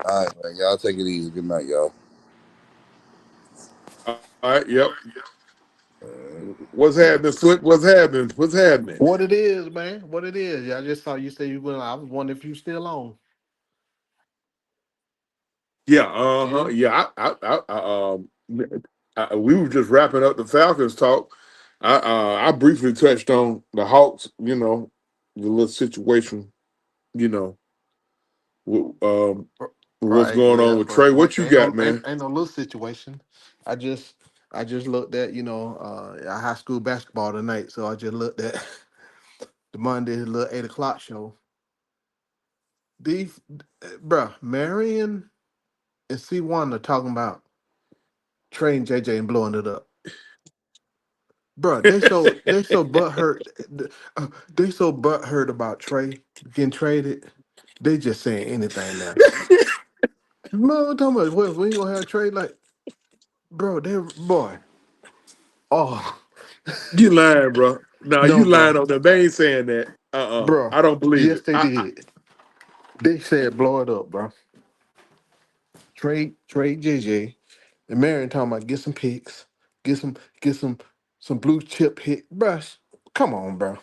C: All right, man. Y'all take it easy. Good night, y'all.
B: All right, yep.
C: Uh,
B: What's happening, Foot? What's happening? What's happening?
D: What it is, man? What it is? Yeah, I just saw you say you went. I was wondering if you still on.
B: Yeah,
D: Yeah.
B: yeah. We were just wrapping up the Falcons talk. I briefly touched on the Hawks. The little situation. You know, with, with what's
D: Right.
B: going on
D: Yeah.
B: with Trey.
D: But
B: What you
D: ain't
B: got,
D: no ain't,
B: man?
D: ain't no little situation. I just I just looked at high school basketball tonight. So I just looked at the Monday little 8 o'clock show. These, bruh, Marion and C1 are talking about Trey and JJ and blowing it up. Bruh, they so butthurt. They so butthurt about Trey getting traded. They just saying anything now. No, I'm talking about what we ain't gonna have a trade like, bro. They boy. Oh
B: You lying, bro? No,
D: no,
B: you
D: bro,
B: lying on them. They ain't saying that.
D: bro.
B: I don't believe
D: Yes,
B: it.
D: they did. They said blow it up, bro. Trade JJ and Marion talking about get some picks, get some blue chip hit, bruh. Come on, bro.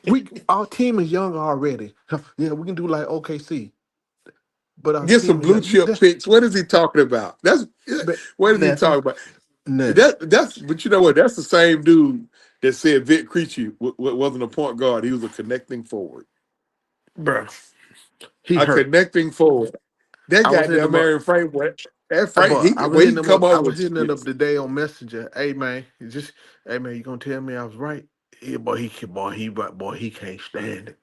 D: We our team is young already. Yeah, we can do like OKC, but our
B: Get some
D: team is
B: blue
D: young.
B: chip picks. What is he talking about? What is he
D: Nothing,
B: talking about?
D: nothing,
B: But you know what? That's the same dude that said Vic Creechy wasn't a point guard. He was a connecting forward.
D: bro. He
B: A
D: hurt.
B: connecting forward. That
D: I was hitting
B: goddamn
D: him up.
B: Marion Frank, that Frank,
D: But
B: he
D: I
B: can
D: was
B: well, he
D: hitting
B: can
D: him
B: come
D: up. I
B: up
D: was
B: with
D: hitting it up
B: shit.
D: today on Messenger. Hey man, hey man, you gonna tell me I was right? Yeah, boy, he can't stand it.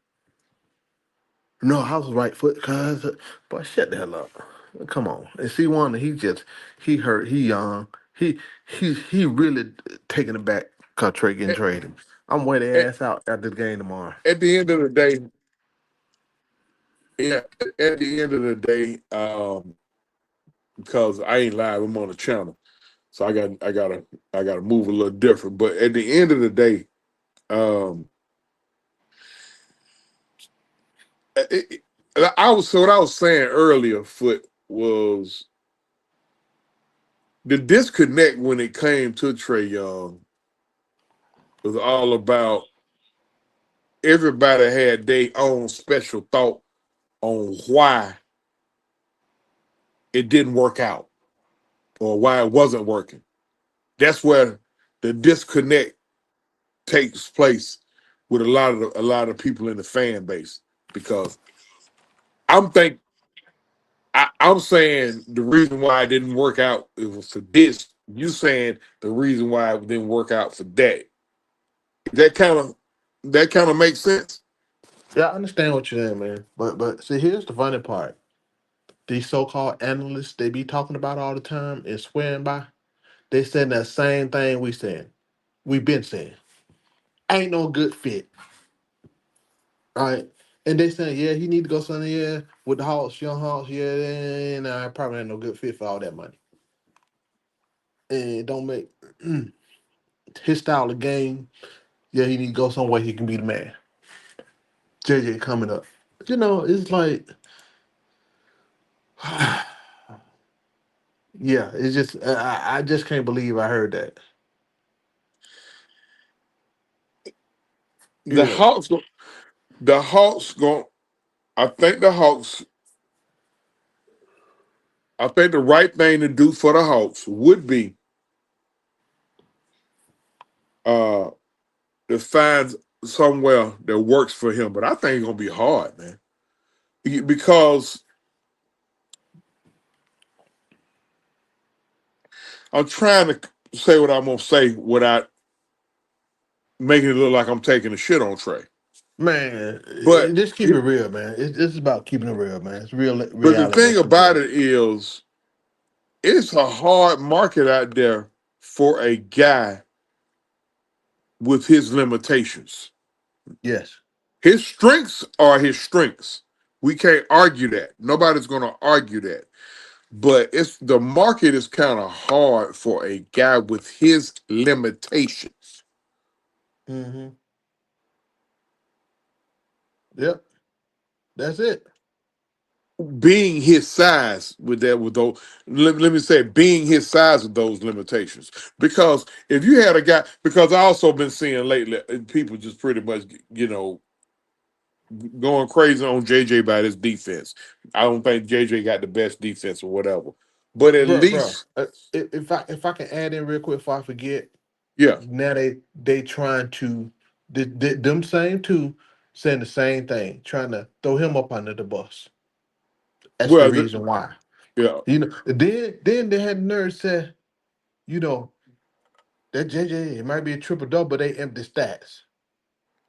D: No, I was right foot, cuz. Boy, shut the hell up. Come on. And see one, he hurt. He young. He really taking it back. Cause Trey getting
B: At,
D: traded. I'm way the
B: at,
D: ass out after the game tomorrow.
B: at the end of the day, yeah, at the end of the day, because I ain't live, I'm on the channel. So I gotta move a little different. But at the end of the day, um, it, what I was saying earlier, Foot, was the disconnect when it came to Trey Young was all about everybody had their own special thought on why it didn't work out or why it wasn't working. That's where the disconnect takes place with a lot of people in the fan base because I'm think I'm saying the reason why it didn't work out it was for this. You saying the reason why it didn't work out for that. That kind of that kind of makes sense.
D: Yeah, I understand what you're saying, man. But see, here's the funny part. These so-called analysts they be talking about all the time and swearing by, they saying that same thing we saying. We been saying. Ain't no good fit. Right? And they saying, yeah, he need to go somewhere, yeah, with the Hawks, young Hawks, yeah, and I probably ain't no good fit for all that money. And it don't make his style of game, yeah, he need to go somewhere he can be the man. JJ coming up. You know, it's like yeah, it's just I just can't believe I heard that. You
B: The
D: know,
B: Hawks, the Hawks going. I think the Hawks. I think the right thing to do for the Hawks would be uh to find somewhere that works for him. But I think it's gonna be hard, man, because I'm trying to say what I'm gonna say without making it look like I'm taking a shit on Trey.
D: man,
B: But
D: just keep it real, man. It's about keeping it real, man. It's real
B: but the
D: reality.
B: thing
D: Let's keep it
B: about
D: real.
B: it is, it's a hard market out there for a guy with his limitations.
D: Yes.
B: His strengths are his strengths. We can't argue that. Nobody's going to argue that. But it's the market is kind of hard for a guy with his limitations.
D: Mm-hmm. Yep. That's it.
B: Being his size with those let me say being his size with those limitations. Because if you had a guy, because I also been seeing lately people just pretty much going crazy on JJ by his defense. I don't think JJ got the best defense or whatever. But at
D: Bro.
B: least,
D: If I can add in real quick before I forget,
B: yeah.
D: now they trying to them same two saying the same thing, trying to throw him up under the bus. That's the
B: Well,
D: reason why.
B: yeah.
D: You know, then they had nerve said, you know, that JJ it might be a triple double, but they empty stats.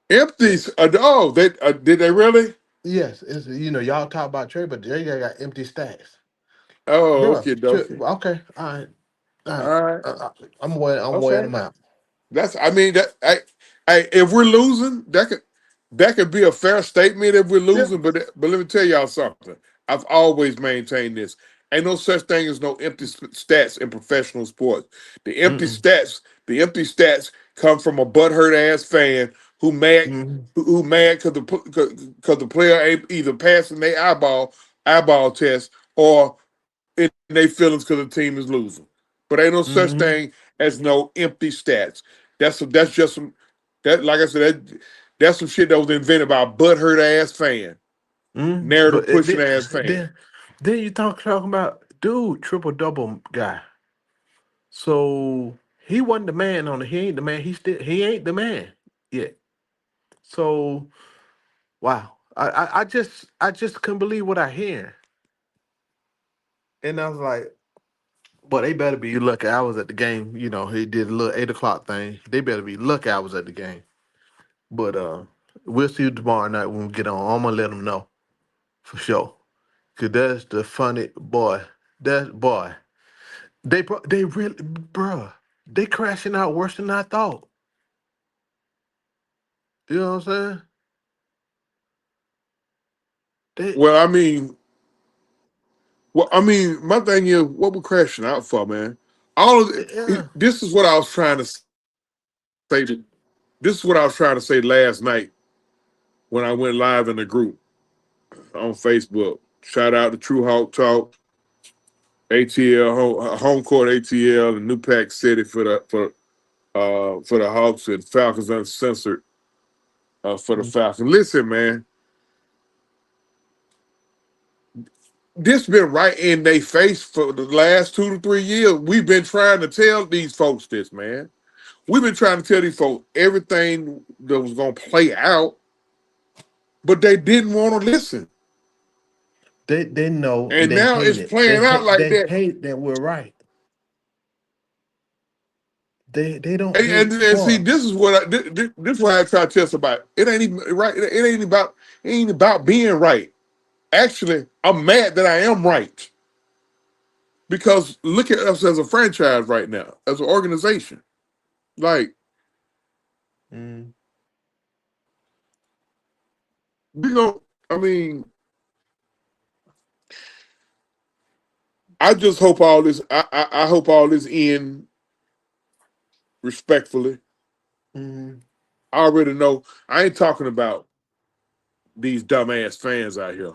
D: Yeah.
B: Empties. Oh, they did they really?
D: Yes, it's y'all talk about Trey, but JJ got empty stats,
B: Oh,
D: bro.
B: okay, dokie.
D: Okay, all right.
B: All right.
D: I'm weighing
B: Okay.
D: them out.
B: That's. I mean that. If we're losing, that could be a fair statement if we're
D: Yeah.
B: losing. But let me tell y'all something. I've always maintained this. Ain't no such thing as no empty stats in professional sports. The empty
D: Mm-mm.
B: stats, the empty stats come from a butthurt ass fan who mad
D: Mm-hmm.
B: who mad because the player ain't either passing their eyeball test or in their feelings because the team is losing. But ain't no such
D: Mm-hmm.
B: thing as no empty stats. That's just some that like I said that's some shit that was invented by a butthurt ass fan, narrative
D: But
B: pushing ass fan.
D: then you talking about dude triple double guy. So he wasn't the man on the. He ain't the man. He ain't the man yet. So wow, I just couldn't believe what I hear, and I was like, but they better be lucky I was at the game. You know, he did a little 8 o'clock thing. They better be lucky I was at the game. But we'll see you tomorrow night when we get on. I'm gonna let them know for sure. Cause that's the funny boy. That boy. They really, bruh. They crashing out worse than I thought. You know what I'm saying?
B: Well, I mean, my thing is, what we're crashing out for, man. All of
D: Yeah.
B: this is what I was trying to say. This is what I was trying to say last night when I went live in the group on Facebook. Shout out to True Hawk Talk, ATL, home court ATL, and New Pack City for the for the Hawks and Falcons Uncensored for the
D: Mm.
B: Falcons. Listen, man, this been right in their face for the last 2 to 3 years. We've been trying to tell these folks this, man. We've been trying to tell these folks everything that was gonna play out, but they didn't want to listen.
D: They know and
B: And
D: they
B: now
D: hate
B: it's
D: it. They
B: playing out
D: hate
B: like
D: they
B: that.
D: hate that we're right. They don't
B: And,
D: hate
B: and see,
D: Boy.
B: this is what this is why I try to tell somebody. It ain't even right. It ain't about being right. Actually, I'm mad that I am right because look at us as a franchise right now, as an organization. Like
D: Mm,
B: we don't. I mean, I just hope all this. I hope all this end respectfully.
D: mm,
B: I already know. I ain't talking about these dumbass fans out here.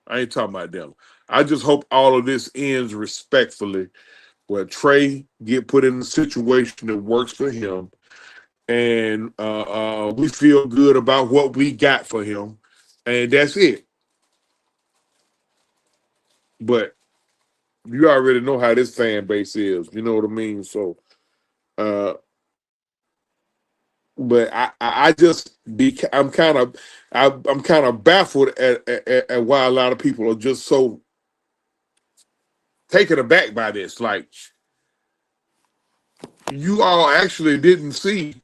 B: I ain't talking about them. I just hope all of this ends respectfully, where Trey get put in a situation that works for him, and we feel good about what we got for him, and that's it. But you already know how this fan base is. You know what I mean? So, uh, but I just be I'm kind of baffled at why a lot of people are just so taken aback by this. Like you all actually didn't see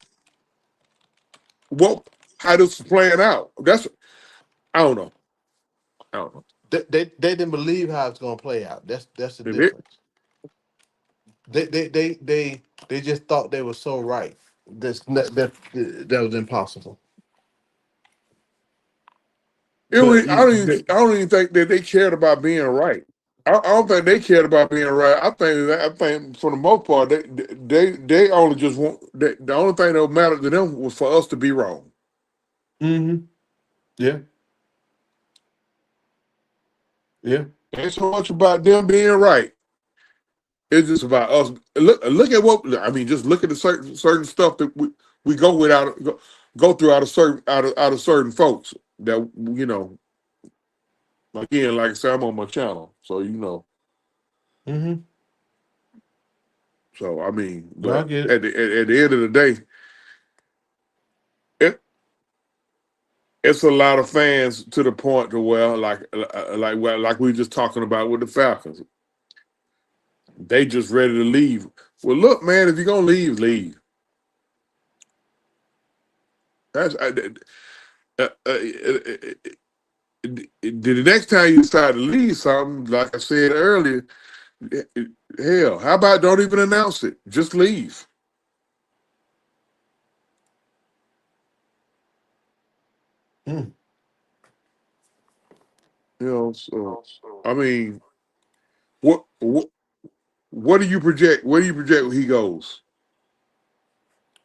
B: what how this was playing out. That's I don't know. I don't know.
D: they didn't believe how it's gonna play out. That's the
B: Did it?
D: difference. They just thought they were so right. That was impossible. But
B: I I don't even think that they cared about being right. I don't think they cared about being right. I think for the most part they only just want the only thing that mattered to them was for us to be wrong.
D: hmm yeah, yeah.
B: Ain't so much about them being right. It's just about us. Look at what I mean. Just look at the certain stuff that we go without go through out of certain folks that you know. Again, like I said, I'm on my channel, so you know.
D: hmm
B: So I mean,
D: No, I
B: but
D: get it.
B: at the end of the day, it, it's a lot of fans to the point to where like we were just talking about with the Falcons, they just ready to leave. Well, look, man, if you're gonna leave, leave. That's the next time you decide to leave something, like I said earlier, hell, how about don't even announce it? Just leave.
D: Mm.
B: You know, so I mean, what what do you project? Where do you project when he goes?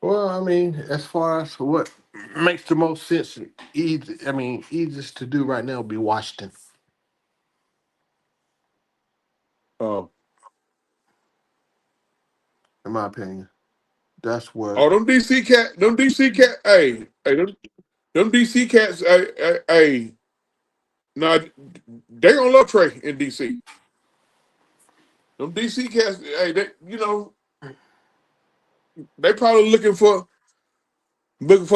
D: Well, I mean, as far as what makes the most sense, easiest to do right now would be Washington,
B: Uh,
D: in my opinion. That's
B: oh,
D: what.
B: them DC cat, them DC cats, nah, they gonna love Trey in DC. Them DC cats, hey, you know, they probably looking for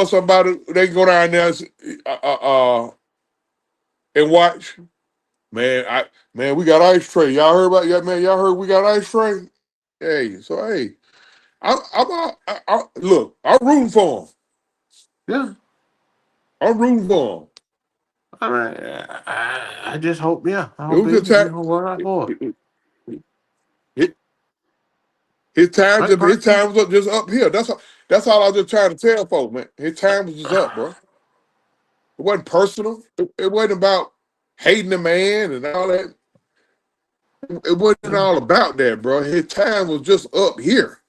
B: somebody they can go down there and watch. Man, we got Ice Trey. Y'all heard about yeah, man. Y'all heard we got Ice Trey. Hey, so hey, look, I'm rooting for him.
D: Yeah,
B: I'm rooting for
D: I mean, I just hope. Yeah, I
B: him. It
D: hope
B: was
D: they
B: just time.
D: go right for
B: His,
D: it.
B: his time was up just up here. That's all I was just trying to tell folks, man. His time was just up, bro. It wasn't personal. It wasn't about hating the man and all that. It wasn't
D: Yeah,
B: all about that, bro. His time was just up here.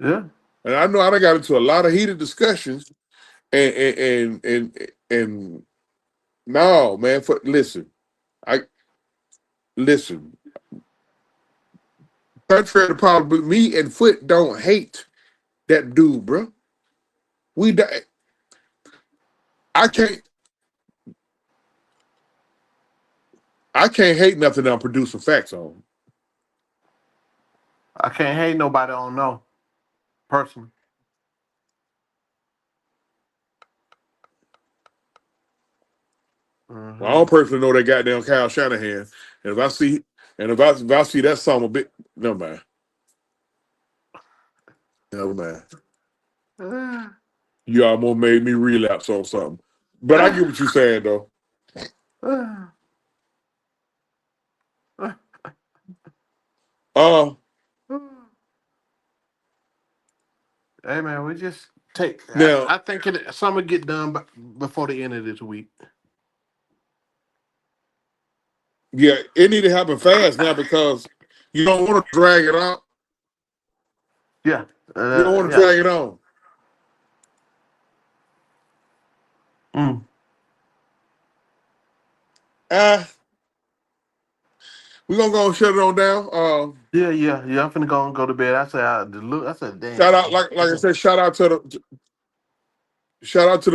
D: yeah.
B: And I know I done got into a lot of heated discussions and no, man, I listen. Contrary to probably me and Foot don't hate that dude, bro. We I can't I can't hate nothing I'm producing facts on.
D: I can't hate nobody I don't know personally.
B: Well, I
D: Hmm.
B: don't personally know that goddamn Kyle Shanahan. And if I see that song a bit, never mind. Never mind. You almost made me relapse on something. But I get what you're saying though. Uh
D: Hey man, we just take.
B: now,
D: I think some will get done before the end of this week.
B: yeah, it need to happen fast now because you don't want to drag it out.
D: Yeah,
B: You don't want to
D: yeah.
B: drag it on.
D: Mm.
B: Uh, we're gonna go and shut it on down.
D: Yeah, yeah, yeah. I'm finna go and go to bed. I said, look. I said,
B: Shout
D: damn,
B: out,
D: man.
B: like I said, shout out to the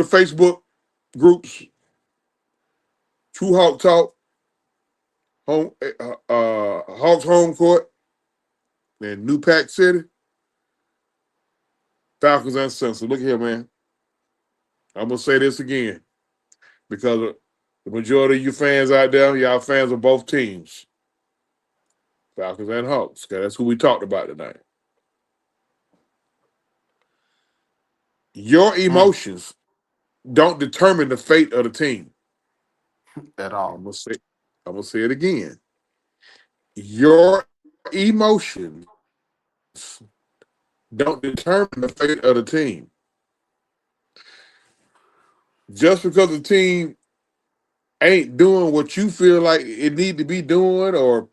B: Facebook groups, True Hawk Talk, home Hawks Home Court, and New Pack City, Falcons Uncensored. Look here, man. I'm gonna say this again because the majority of you fans out there, y'all fans of both teams, Falcons and Hawks. 'Cause that's who we talked about tonight. Your
D: Mm.
B: emotions don't determine the fate of the team.
D: At
B: I'm
D: all.
B: gonna say, I'm gonna say it again. Your emotions don't determine the fate of the team. Just because the team ain't doing what you feel like it need to be doing, or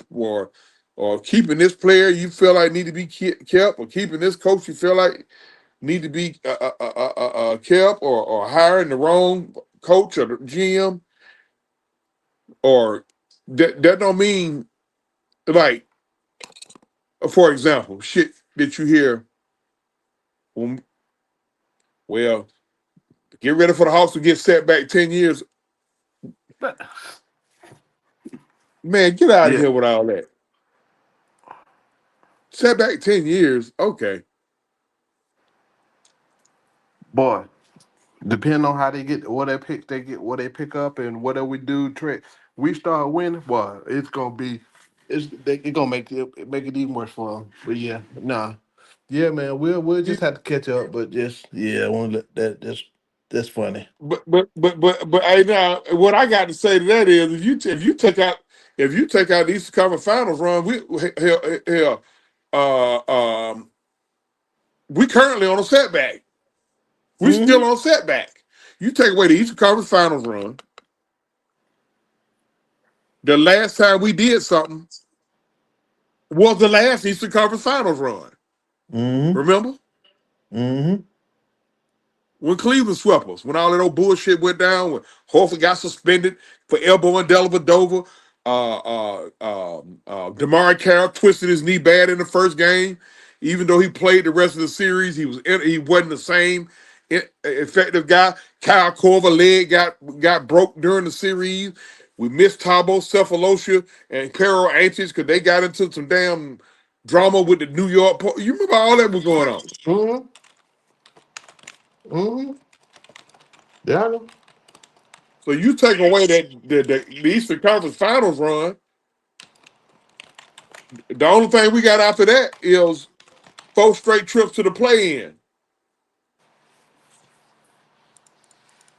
B: keeping this player you feel like need to be kept, or keeping this coach you feel like need to be kept, or hiring the wrong coach or the GM, or that don't mean like, for example, shit that you hear. Well, get ready for the Hawks to get set back 10 years.
D: But,
B: Man, get out of
D: yeah,
B: here with all that. Set back 10 years, okay.
D: boy. Depending on how they get, what they get, what they pick up, and whatever we do, trick. We start winning, boy. It's gonna be, it gonna make it even worse for them. But yeah, nah, yeah, man. We'll just have to catch up. But just yeah, I want to let that's funny.
B: But hey, now what I got to say to that is, if you take out the Eastern Conference Finals run, hell, uh, um, we currently on a setback. We still
D: Mm-hmm.
B: on setback. You take away the Eastern Conference Finals run. The last time we did something was the last Eastern Conference Finals run.
D: Mm-hmm.
B: Remember
D: Mm-hmm.
B: when Cleveland swept us? When all that old bullshit went down, when Horford got suspended for elbowing Dellavedova, Damari Carroll twisted his knee bad in the first game. Even though he played the rest of the series, he wasn't the same effective guy. Kyle Korver leg got broke during the series. We missed Tabo Cephalosha and Pero Antis because they got into some damn drama with the New York. You remember all that was going on.
D: Mm-hmm. Mm-hmm. Yeah. I know.
B: So you take away the Eastern Conference Finals run. The only thing we got after that is 4 straight trips to the play-in,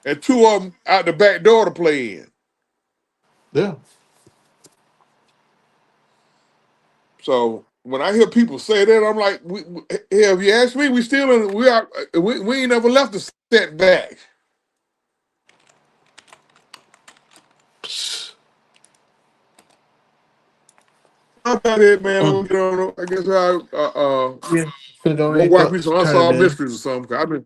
B: and 2 of them out the back door to play in.
D: Yeah.
B: So when I hear people say that, I'm like, hell, if you ask me, we ain't never left the setback. How about it, man?
D: Mm.
B: I guess I
D: Yeah. Finna go
B: go
D: ahead
B: watch me some
D: turn it
B: Unsolved
D: in.
B: Mysteries or something. 'Cause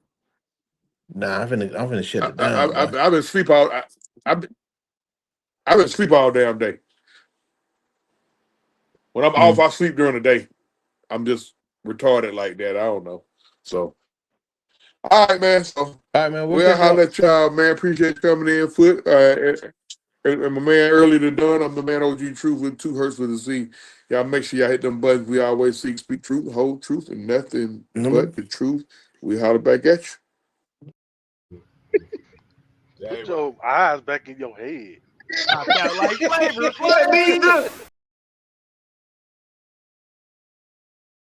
D: Nah, I'm finna shut it down, boy.
B: I've been sleep all I've been, I've been sleep all damn day. When I'm off,
D: Mm.
B: I sleep during the day. I'm just retarded like that. I don't know. So, all right, man. So,
E: All right, man. We'll
B: we'll
E: catch
B: holler
E: up.
B: at y'all, man. Appreciate you coming in, Foot. And my man Early to Done. I'm the man OG Truth with 2 Hertz with a Z. Y'all make sure y'all hit them buttons. We always seek, speak truth, the whole truth, and nothing but the truth. We holler back at you.
F: Put your eyes back in your head.
G: Popped out like flavor, flavor.